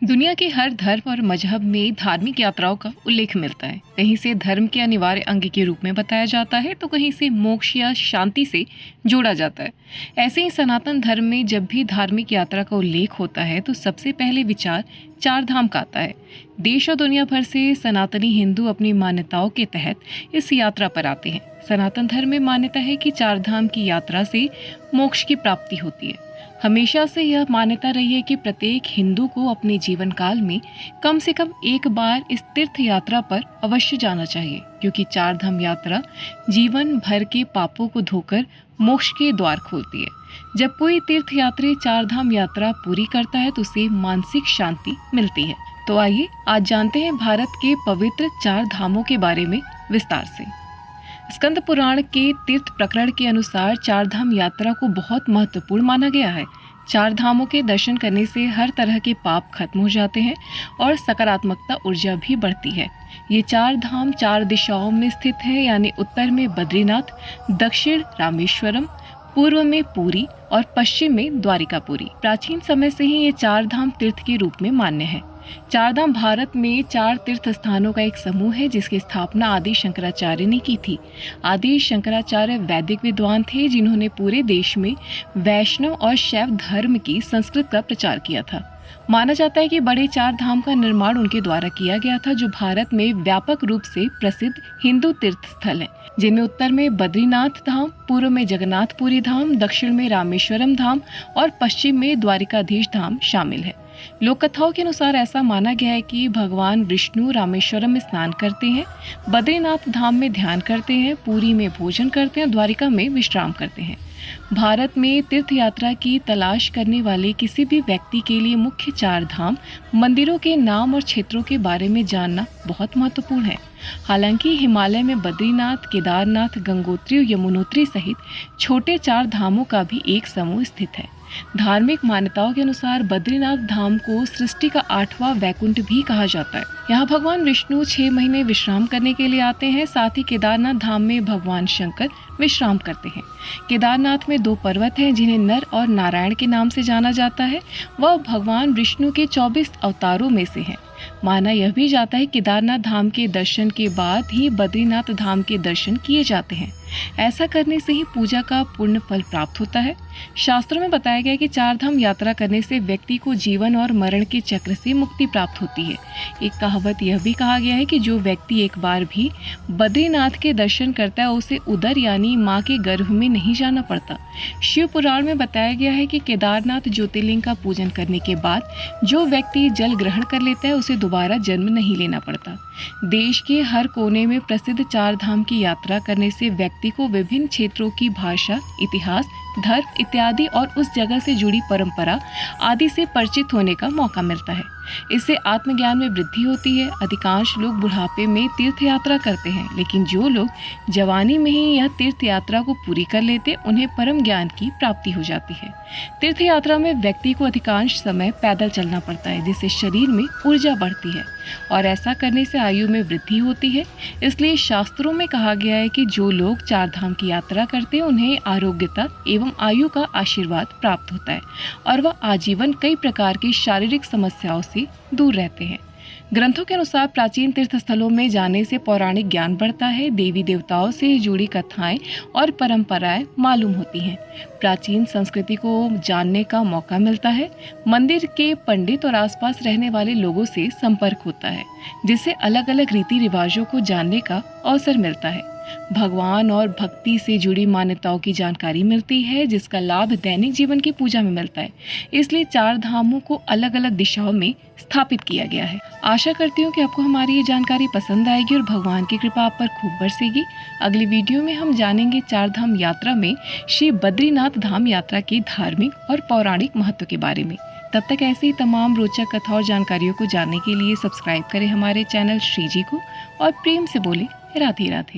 दुनिया के हर धर्म और मजहब में धार्मिक यात्राओं का उल्लेख मिलता है। कहीं से धर्म के अनिवार्य अंग के रूप में बताया जाता है तो कहीं से मोक्ष या शांति से जोड़ा जाता है। ऐसे ही सनातन धर्म में जब भी धार्मिक यात्रा का उल्लेख होता है तो सबसे पहले विचार चार धाम का आता है। देश और दुनिया भर से सनातनी हिंदू अपनी मान्यताओं के तहत इस यात्रा पर आते हैं। सनातन धर्म में मान्यता है कि चार धाम की यात्रा से मोक्ष की प्राप्ति होती है। हमेशा से यह मान्यता रही है कि प्रत्येक हिंदू को अपने जीवन काल में कम से कम एक बार इस तीर्थ यात्रा पर अवश्य जाना चाहिए, क्योंकि चार धाम यात्रा जीवन भर के पापों को धोकर मोक्ष के द्वार खोलती है। जब कोई तीर्थ यात्री चार धाम यात्रा पूरी करता है तो उसे मानसिक शांति मिलती है। तो आइए आज जानते हैं भारत के पवित्र चार धामों के बारे में विस्तार से। स्कंद पुराण के तीर्थ प्रकरण के अनुसार चार धाम यात्रा को बहुत महत्वपूर्ण माना गया है। चार धामों के दर्शन करने से हर तरह के पाप खत्म हो जाते हैं और सकारात्मकता ऊर्जा भी बढ़ती है। ये चार धाम चार दिशाओं में स्थित है, यानी उत्तर में बद्रीनाथ, दक्षिण रामेश्वरम, पूर्व में पुरी और पश्चिम में द्वारिकापुरी। प्राचीन समय से ही ये चार धाम तीर्थ के रूप में मान्य है। चार धाम भारत में चार तीर्थ स्थानों का एक समूह है जिसकी स्थापना आदि शंकराचार्य ने की थी। आदि शंकराचार्य वैदिक विद्वान थे जिन्होंने पूरे देश में वैष्णव और शैव धर्म की संस्कृत का प्रचार किया था। माना जाता है कि बड़े चार धाम का निर्माण उनके द्वारा किया गया था, जो भारत में व्यापक रूप से प्रसिद्ध हिंदू तीर्थ स्थल हैं, जिनमें उत्तर में बद्रीनाथ धाम, पूर्व में जगन्नाथपुरी धाम, दक्षिण में रामेश्वरम धाम और पश्चिम में द्वारिकाधीश धाम शामिल है। लोक कथाओं के अनुसार ऐसा माना गया है कि भगवान विष्णु रामेश्वरम में स्नान करते हैं, बद्रीनाथ धाम में ध्यान करते हैं, पुरी में भोजन करते हैं, द्वारिका में विश्राम करते हैं। भारत में तीर्थ यात्रा की तलाश करने वाले किसी भी व्यक्ति के लिए मुख्य चार धाम मंदिरों के नाम और क्षेत्रों के बारे में जानना बहुत महत्वपूर्ण है। हालांकि हिमालय में बद्रीनाथ, केदारनाथ, गंगोत्री और यमुनोत्री सहित छोटे चार धामों का भी एक समूह स्थित है। धार्मिक मान्यताओं के अनुसार बद्रीनाथ धाम को सृष्टि का 8वां वैकुंठ भी कहा जाता है। यहाँ भगवान विष्णु 6 महीने विश्राम करने के लिए आते हैं। साथ ही केदारनाथ धाम में भगवान शंकर विश्राम करते हैं। केदारनाथ में 2 पर्वत हैं जिन्हें नर और नारायण के नाम से जाना जाता है। वह भगवान विष्णु के 24 अवतारों में से हैं। माना यह भी जाता है केदारनाथ धाम के दर्शन के बाद ही बद्रीनाथ धाम के दर्शन किए जाते हैं। ऐसा करने से ही पूजा का पुण्य फल प्राप्त होता है। शास्त्रों में बताया गया है कि चार धाम यात्रा करने से व्यक्ति को जीवन और मरण के चक्र से मुक्ति प्राप्त होती है। एक कहावत यह भी कहा गया है कि जो व्यक्ति एक बार भी बद्रीनाथ के दर्शन करता है उसे उदर यानी माँ के गर्भ में नहीं जाना पड़ता। शिव पुराण में बताया गया है कि केदारनाथ ज्योतिर्लिंग का पूजन करने के बाद जो व्यक्ति जल ग्रहण कर लेता है उसे दोबारा जन्म नहीं लेना पड़ता। देश के हर कोने में प्रसिद्ध चार धाम की यात्रा करने से व्यक्ति को विभिन्न क्षेत्रों की भाषा, इतिहास, धर्म इत्यादि और उस जगह से जुड़ी परंपरा आदि से परिचित होने का मौका मिलता है। इससे आत्मज्ञान में वृद्धि होती है। अधिकांश लोग बुढ़ापे में तीर्थ यात्रा करते हैं, लेकिन जो लोग जवानी में ही यह तीर्थ यात्रा को पूरी कर लेते उन्हें परम ज्ञान की प्राप्ति हो जाती है। तीर्थ यात्रा में व्यक्ति को अधिकांश समय पैदल चलना पड़ता है, जिससे शरीर में ऊर्जा बढ़ती है और ऐसा करने से आयु में वृद्धि होती है। इसलिए शास्त्रों में कहा गया है कि जो लोग चार धाम की यात्रा करते हैं उन्हें आरोग्यता एवं आयु का आशीर्वाद प्राप्त होता है और वह आजीवन कई प्रकार की शारीरिक समस्याओं से दूर रहते हैं। ग्रंथों के अनुसार प्राचीन तीर्थ स्थलों में जाने से पौराणिक ज्ञान बढ़ता है, देवी देवताओं से जुड़ी कथाएं और परंपराएं मालूम होती हैं, प्राचीन संस्कृति को जानने का मौका मिलता है, मंदिर के पंडित और आसपास रहने वाले लोगों से संपर्क होता है, जिससे अलग अलग रीति रिवाजों को जानने का अवसर मिलता है। भगवान और भक्ति से जुड़ी मान्यताओं की जानकारी मिलती है, जिसका लाभ दैनिक जीवन की पूजा में मिलता है। इसलिए चार धामों को अलग अलग दिशाओं में स्थापित किया गया है। आशा करती हूँ कि आपको हमारी ये जानकारी पसंद आएगी और भगवान की कृपा आप पर खूब बरसेगी। अगली वीडियो में हम जानेंगे चार धाम यात्रा में श्री बद्रीनाथ धाम यात्रा के धार्मिक और पौराणिक महत्व के बारे में। तब तक ऐसी ही तमाम रोचक कथा और जानकारियों को जानने के लिए सब्सक्राइब करें हमारे चैनल श्री जी को और प्रेम से बोले राधे राधे।